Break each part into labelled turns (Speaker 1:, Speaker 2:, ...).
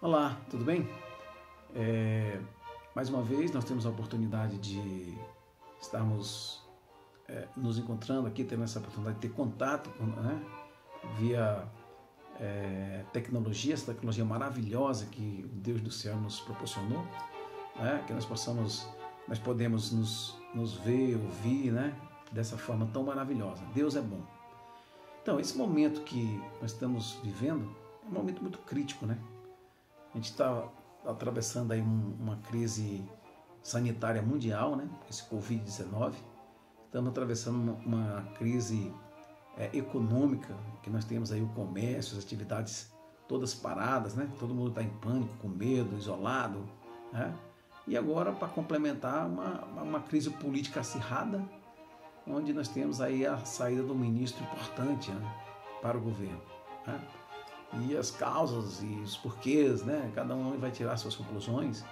Speaker 1: Olá, tudo bem? Mais uma vez nós temos a oportunidade de estarmos nos encontrando aqui, tendo essa oportunidade de ter contato via tecnologia, essa tecnologia maravilhosa que o Deus do céu nos proporcionou, que nós podemos nos ver, ouvir, dessa forma tão maravilhosa. Deus é bom. Então, esse momento que nós estamos vivendo é um momento muito crítico, A gente está atravessando aí uma crise sanitária mundial, esse Covid-19. Estamos atravessando uma crise econômica, que nós temos aí o comércio, as atividades todas paradas, Todo mundo está em pânico, com medo, isolado, E agora, para complementar, uma crise política acirrada, onde nós temos aí a saída do ministro importante para o governo, E as causas e os porquês, Cada um vai tirar suas conclusões,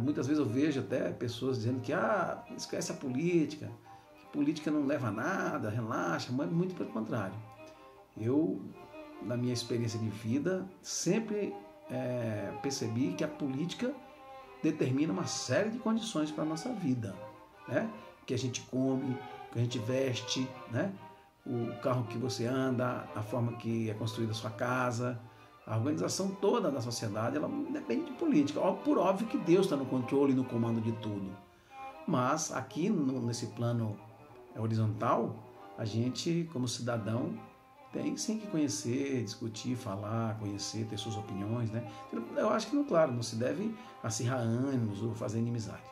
Speaker 1: muitas vezes eu vejo até pessoas dizendo que esquece a política, que política não leva a nada, relaxa, mas muito pelo contrário. Eu, na minha experiência de vida, sempre percebi que a política determina uma série de condições para a nossa vida, Que a gente come, que a gente veste, o carro que você anda, a forma que é construída a sua casa, a organização toda da sociedade, ela depende de política. Por óbvio que Deus está no controle e no comando de tudo. Mas aqui nesse plano horizontal, a gente, como cidadão, tem sim que conhecer, discutir, falar, conhecer, ter suas opiniões, Eu acho que, claro, não se deve acirrar ânimos ou fazer inimizade.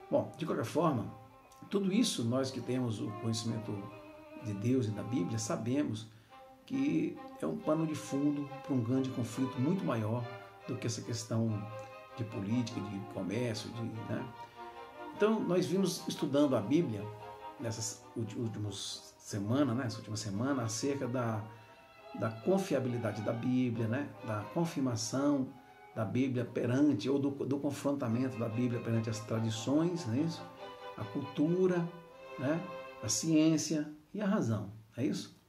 Speaker 1: Bom, de qualquer forma, tudo isso, nós que temos o conhecimento de Deus e da Bíblia, sabemos que é um pano de fundo para um grande conflito muito maior do que essa questão de política, de comércio, Então, nós vimos estudando a Bíblia nessas últimas semanas, acerca da confiabilidade da Bíblia, da confirmação da Bíblia perante, ou do confrontamento da Bíblia perante as tradições, a cultura, a ciência e a razão, é isso?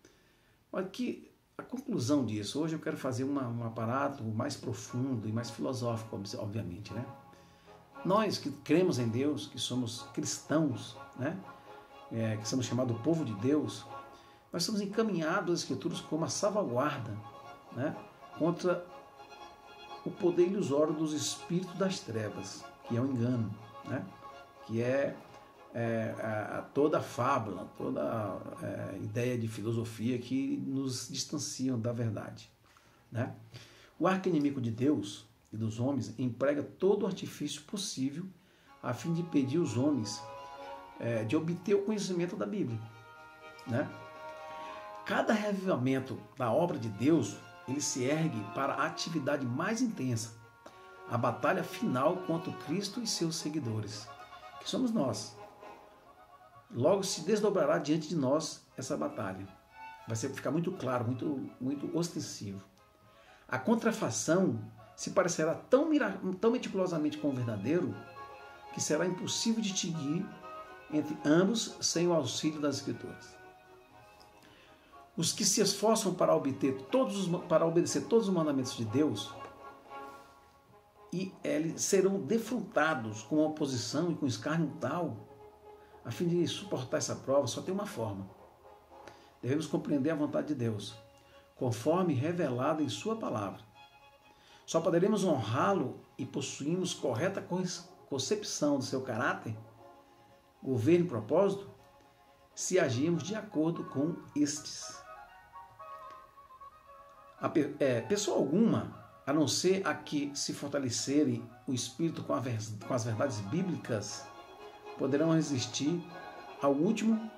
Speaker 1: Olha que a conclusão disso, hoje eu quero fazer um aparato mais profundo e mais filosófico, obviamente, Nós que cremos em Deus, que somos cristãos, que somos chamados povo de Deus, nós somos encaminhados às Escrituras como a salvaguarda, contra o poder ilusório dos espíritos das trevas, que é o engano, que é toda a fábula, toda a ideia de filosofia que nos distanciam da verdade, O arqui-inimigo de Deus e dos homens emprega todo o artifício possível a fim de impedir os homens de obter o conhecimento da Bíblia, Cada revivamento da obra de Deus, ele se ergue para a atividade mais intensa, a batalha final contra o Cristo e seus seguidores, que somos nós. Logo se desdobrará diante de nós essa batalha. Vai ficar muito claro, muito ostensivo. A contrafação se parecerá tão meticulosamente com o verdadeiro que será impossível distinguir entre ambos sem o auxílio das Escrituras. Os que se esforçam para obedecer todos os mandamentos de Deus, e eles serão defrontados com oposição e com escárnio tal, a fim de suportar essa prova, só tem uma forma. Devemos compreender a vontade de Deus, conforme revelada em sua palavra. Só poderemos honrá-lo e possuirmos correta concepção do seu caráter, governo e propósito, se agirmos de acordo com estes. Pessoa alguma, a não ser a que se fortalecerem o espírito com as verdades bíblicas, poderão resistir ao último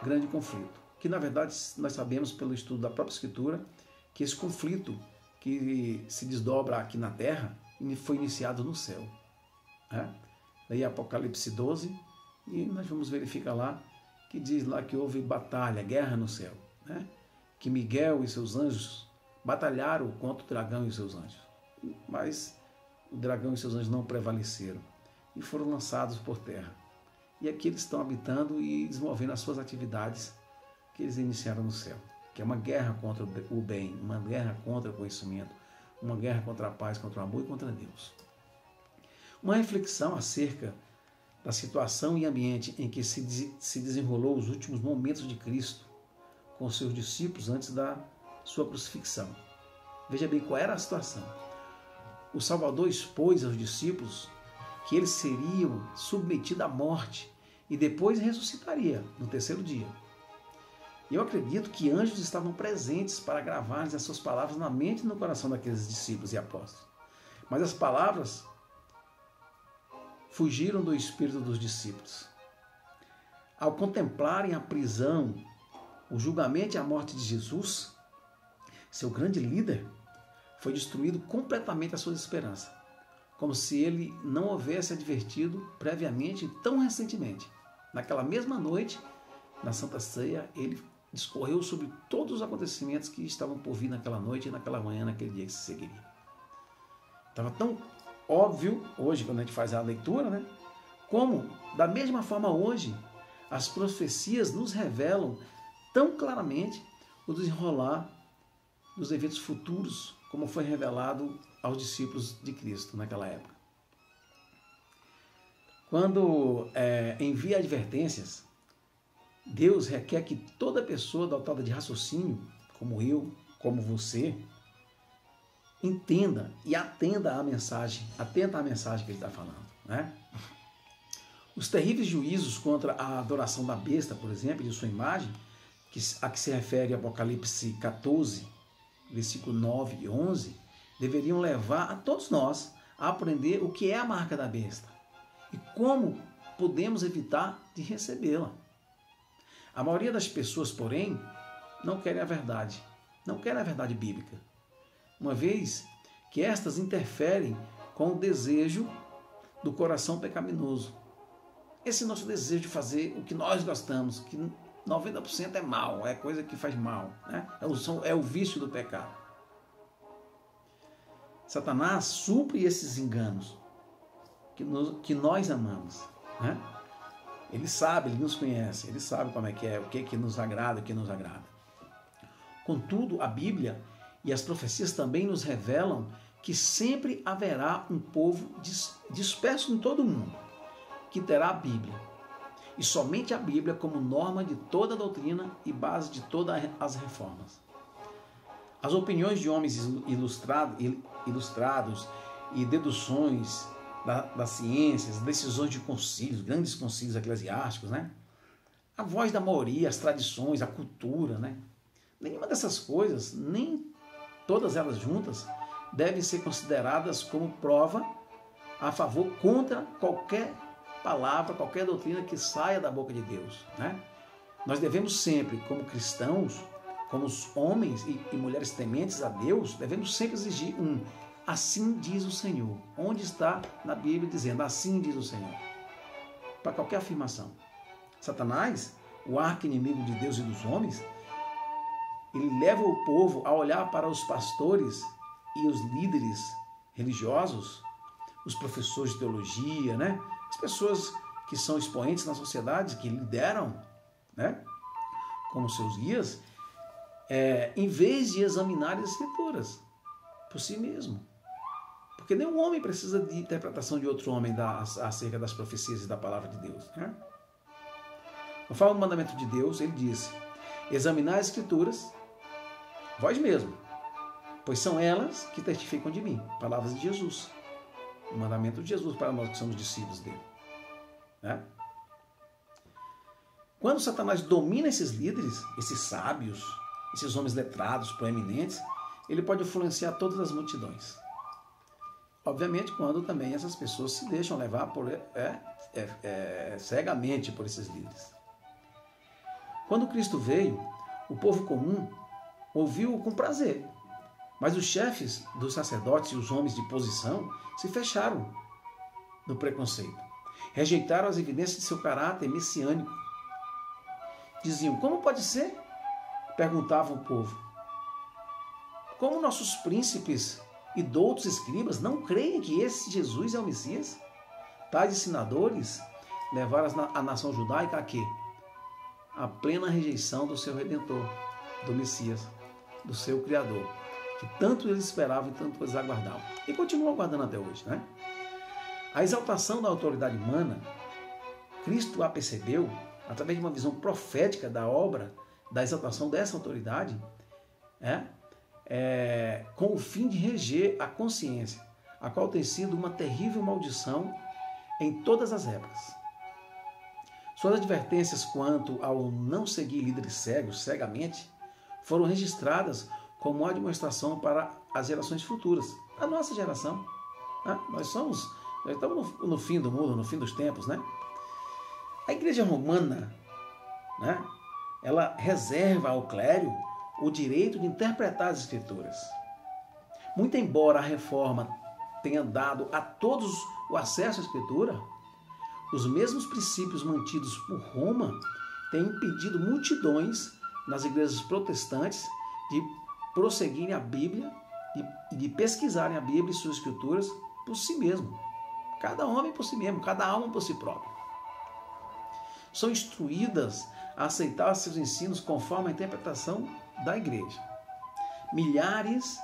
Speaker 1: grande conflito. Que, na verdade, nós sabemos pelo estudo da própria Escritura que esse conflito que se desdobra aqui na Terra foi iniciado no céu. Daí Apocalipse 12, e nós vamos verificar lá, que diz lá que houve batalha, guerra no céu. Que Miguel e seus anjos batalharam contra o dragão e seus anjos. Mas o dragão e seus anjos não prevaleceram e foram lançados por terra. E aqui eles estão habitando e desenvolvendo as suas atividades que eles iniciaram no céu. que é uma guerra contra o bem, uma guerra contra o conhecimento, uma guerra contra a paz, contra o amor e contra Deus. Uma reflexão acerca da situação e ambiente em que se desenrolou os últimos momentos de Cristo com seus discípulos antes da sua crucifixão. Veja bem qual era a situação. O Salvador expôs aos discípulos que eles seriam submetidos à morte e depois ressuscitaria no terceiro dia. E eu acredito que anjos estavam presentes para gravar as suas palavras na mente e no coração daqueles discípulos e apóstolos. Mas as palavras fugiram do espírito dos discípulos. Ao contemplarem a prisão, o julgamento e a morte de Jesus, seu grande líder, foi destruído completamente a sua esperança, como se ele não houvesse advertido previamente e tão recentemente. Naquela mesma noite, na Santa Ceia, ele discorreu sobre todos os acontecimentos que estavam por vir naquela noite e naquela manhã, naquele dia que se seguiria. Estava tão óbvio, hoje, quando a gente faz a leitura, né? Como, da mesma forma hoje, as profecias nos revelam tão claramente o desenrolar dos eventos futuros, como foi revelado aos discípulos de Cristo naquela época. Quando envia advertências, Deus requer que toda pessoa dotada de raciocínio, como eu, como você, entenda e atenta à mensagem que ele está falando, né? Os terríveis juízos contra a adoração da besta, por exemplo, e de sua imagem, a que se refere Apocalipse 14, versículo 9 e 11, deveriam levar a todos nós a aprender o que é a marca da besta e como podemos evitar de recebê-la. A maioria das pessoas, porém, não querem a verdade bíblica, uma vez que estas interferem com o desejo do coração pecaminoso. Esse nosso desejo de fazer o que nós gostamos, que 90% é mal, é coisa que faz mal, né? É o vício do pecado. Satanás supre esses enganos que nós amamos, né? Ele sabe, ele nos conhece, ele sabe como é, o que nos agrada, o que nos agrada. Contudo, a Bíblia e as profecias também nos revelam que sempre haverá um povo disperso em todo o mundo que terá a Bíblia. E somente a Bíblia como norma de toda a doutrina e base de todas as reformas. As opiniões de homens ilustrados e deduções das ciências, decisões de concílios, grandes concílios eclesiásticos, né? A voz da maioria, as tradições, a cultura, né? Nenhuma dessas coisas, nem todas elas juntas, devem ser consideradas como prova a favor contra qualquer palavra, qualquer doutrina que saia da boca de Deus, né? Nós devemos sempre, como cristãos, como os homens e mulheres tementes a Deus, devemos sempre exigir assim diz o Senhor. Onde está na Bíblia dizendo assim diz o Senhor? Para qualquer afirmação. Satanás, o arqui-inimigo de Deus e dos homens, ele leva o povo a olhar para os pastores e os líderes religiosos, os professores de teologia, né? As pessoas que são expoentes na sociedade, que lideram, né, como seus guias, em vez de examinar as Escrituras por si mesmo. Porque nenhum homem precisa de interpretação de outro homem acerca das profecias e da palavra de Deus, né? Conforme o mandamento de Deus, ele disse: examinar as Escrituras, vós mesmo, pois são elas que testificam de mim. Palavras de Jesus. O mandamento de Jesus para nós que somos discípulos dele, né? Quando Satanás domina esses líderes, esses sábios, esses homens letrados, proeminentes, ele pode influenciar todas as multidões. Obviamente, quando também essas pessoas se deixam levar cegamente por esses líderes. Quando Cristo veio, o povo comum ouviu-o com prazer, mas os chefes dos sacerdotes e os homens de posição se fecharam no preconceito. Rejeitaram as evidências de seu caráter messiânico. Diziam: como pode ser? Perguntava o povo. Como nossos príncipes e doutos escribas não creem que esse Jesus é o Messias? Tais ensinadores levaram a nação judaica a quê? A plena rejeição do seu Redentor. do Messias, do seu Criador, que tanto eles esperavam e tanto eles aguardavam. E continuam aguardando até hoje, né? A exaltação da autoridade humana, Cristo a percebeu através de uma visão profética da obra, da exaltação dessa autoridade, com o fim de reger a consciência, a qual tem sido uma terrível maldição em todas as épocas. Suas advertências quanto ao não seguir líderes cegamente foram registradas como uma demonstração para as gerações futuras, a nossa geração. Nós estamos no fim do mundo, no fim dos tempos, né? A Igreja Romana, né, ela reserva ao clero o direito de interpretar as Escrituras. Muito embora a reforma tenha dado a todos o acesso à Escritura, os mesmos princípios mantidos por Roma têm impedido multidões nas igrejas protestantes de prosseguirem a Bíblia e de pesquisarem a Bíblia e suas Escrituras por si mesmo. Cada homem por si mesmo, cada alma por si próprio. São instruídas a aceitar seus ensinos conforme a interpretação da igreja. Milhares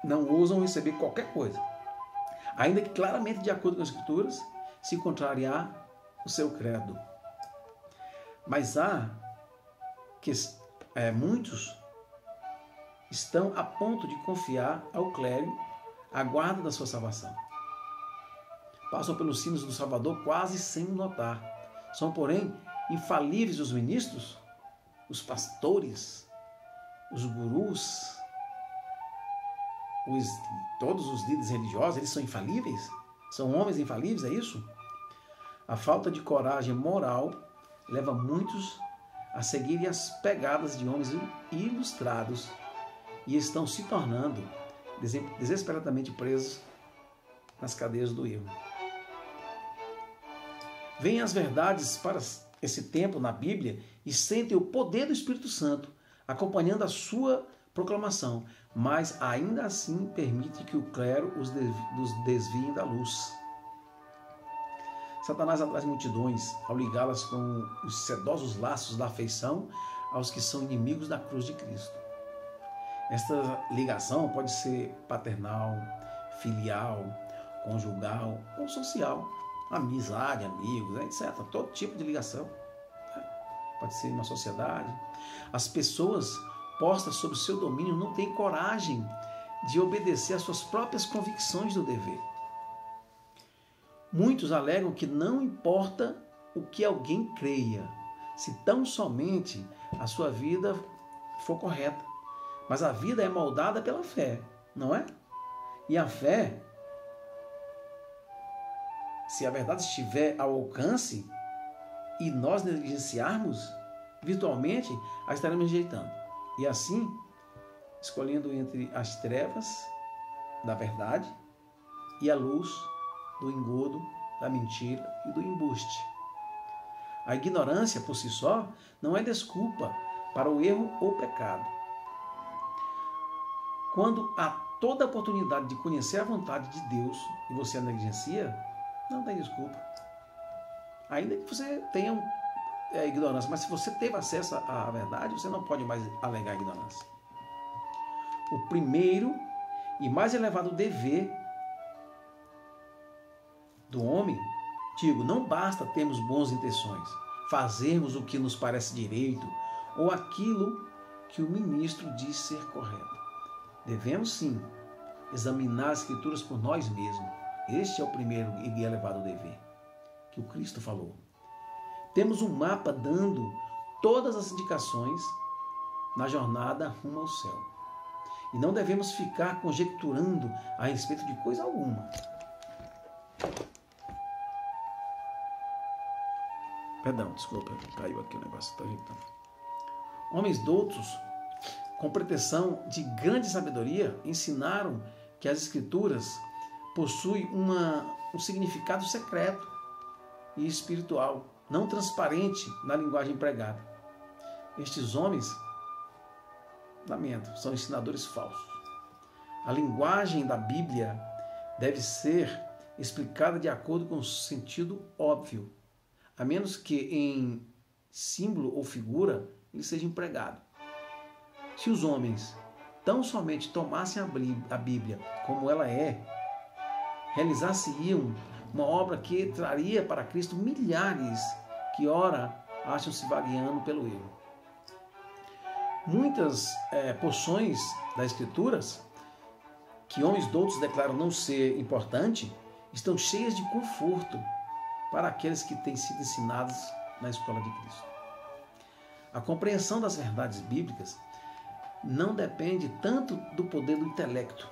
Speaker 1: não ousam receber qualquer coisa, ainda que claramente de acordo com as Escrituras, se contrariar o seu credo. Mas muitos estão a ponto de confiar ao clero a guarda da sua salvação. Passam pelos sinos do Salvador quase sem notar. São, porém, infalíveis os ministros, os pastores, os gurus, todos os líderes religiosos, eles são infalíveis? São homens infalíveis, é isso? A falta de coragem moral leva muitos a seguirem as pegadas de homens ilustrados e estão se tornando desesperadamente presos nas cadeias do erro. Vêm as verdades para esse tempo na Bíblia e sentem o poder do Espírito Santo acompanhando a sua proclamação, mas ainda assim permite que o clero os desvie da luz. Satanás atrai multidões ao ligá-las com os sedosos laços da afeição aos que são inimigos da cruz de Cristo. Esta ligação pode ser paternal, filial, conjugal ou social, amizade, amigos, etc. Todo tipo de ligação. Pode ser uma sociedade. As pessoas postas sob seu domínio não têm coragem de obedecer às suas próprias convicções do dever. Muitos alegam que não importa o que alguém creia, se tão somente a sua vida for correta. Mas a vida é moldada pela fé, não é? E a fé, se a verdade estiver ao alcance e nós negligenciarmos, virtualmente a estaremos rejeitando. E assim, escolhendo entre as trevas da verdade e a luz do engodo, da mentira e do embuste. A ignorância por si só não é desculpa para o erro ou pecado. Quando há toda a oportunidade de conhecer a vontade de Deus e você a negligencia, não tem desculpa. Ainda que você tenha ignorância, mas se você teve acesso à verdade, você não pode mais alegar ignorância. O primeiro e mais elevado dever do homem, não basta termos boas intenções, fazermos o que nos parece direito ou aquilo que o ministro diz ser correto. Devemos sim examinar as Escrituras por nós mesmos. Este é o primeiro e elevado dever que o Cristo falou. Temos um mapa dando todas as indicações na jornada rumo ao céu. E não devemos ficar conjecturando a respeito de coisa alguma. Perdão, desculpa, caiu aqui o negócio, estou ajeitando. Homens doutos, com pretensão de grande sabedoria, ensinaram que as Escrituras possuem um significado secreto e espiritual, não transparente na linguagem empregada. Estes homens, lamento, são ensinadores falsos. A linguagem da Bíblia deve ser explicada de acordo com o sentido óbvio, a menos que em símbolo ou figura ele seja empregado. Se os homens tão somente tomassem a Bíblia como ela é, realizassem uma obra que traria para Cristo milhares que ora acham-se vagueando pelo erro. Muitas porções das Escrituras que homens doutos declaram não ser importante estão cheias de conforto para aqueles que têm sido ensinados na escola de Cristo. A compreensão das verdades bíblicas não depende tanto do poder do intelecto,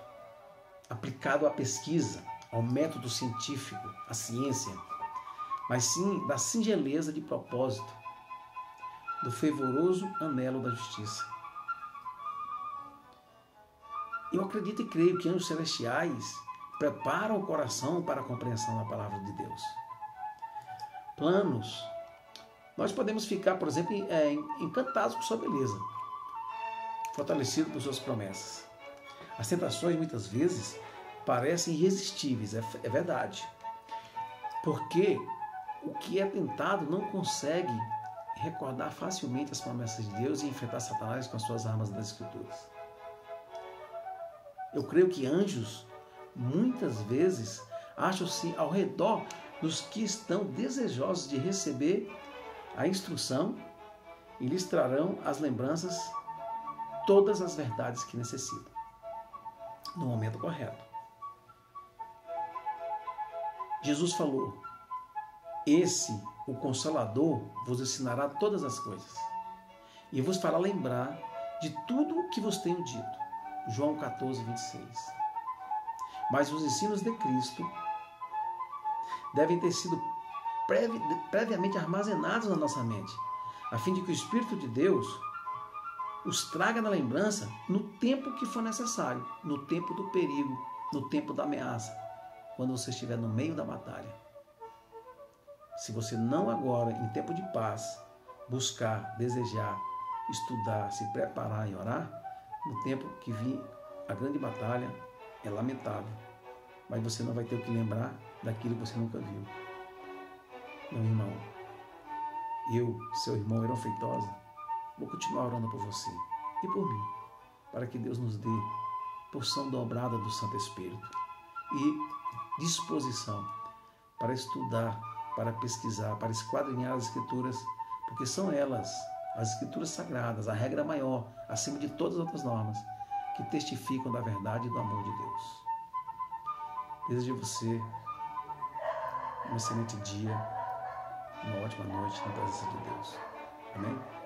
Speaker 1: aplicado à pesquisa, ao método científico, à ciência, mas sim da singeleza de propósito, do fervoroso anelo da justiça. Eu acredito e creio que anjos celestiais preparam o coração para a compreensão da palavra de Deus. Planos. Nós podemos ficar, por exemplo, encantados com sua beleza, fortalecidos por suas promessas. As tentações, muitas vezes, parecem irresistíveis, é verdade. Porque o que é tentado não consegue recordar facilmente as promessas de Deus e enfrentar Satanás com as suas armas das Escrituras. Eu creio que anjos, muitas vezes, acham-se ao redor dos que estão desejosos de receber a instrução e lhes trarão as lembranças, todas as verdades que necessitam, no momento correto. Jesus falou: esse, o Consolador, vos ensinará todas as coisas e vos fará lembrar de tudo o que vos tenho dito. João 14, 26. Mas os ensinos de Cristo devem ter sido previamente armazenados na nossa mente, a fim de que o Espírito de Deus os traga na lembrança no tempo que for necessário, no tempo do perigo, no tempo da ameaça, quando você estiver no meio da batalha. Se você não agora, em tempo de paz, buscar, desejar, estudar, se preparar e orar, no tempo que vir a grande batalha, é lamentável, mas você não vai ter o que lembrar daquilo que você nunca viu. Meu irmão, eu, seu irmão Heron Feitosa, vou continuar orando por você e por mim, para que Deus nos dê porção dobrada do Santo Espírito e disposição para estudar, para pesquisar, para esquadrinhar as Escrituras, porque são elas, as Escrituras sagradas, a regra maior, acima de todas as outras normas, que testificam da verdade e do amor de Deus. Desejo a você um excelente dia, uma ótima noite na presença de Deus. Amém?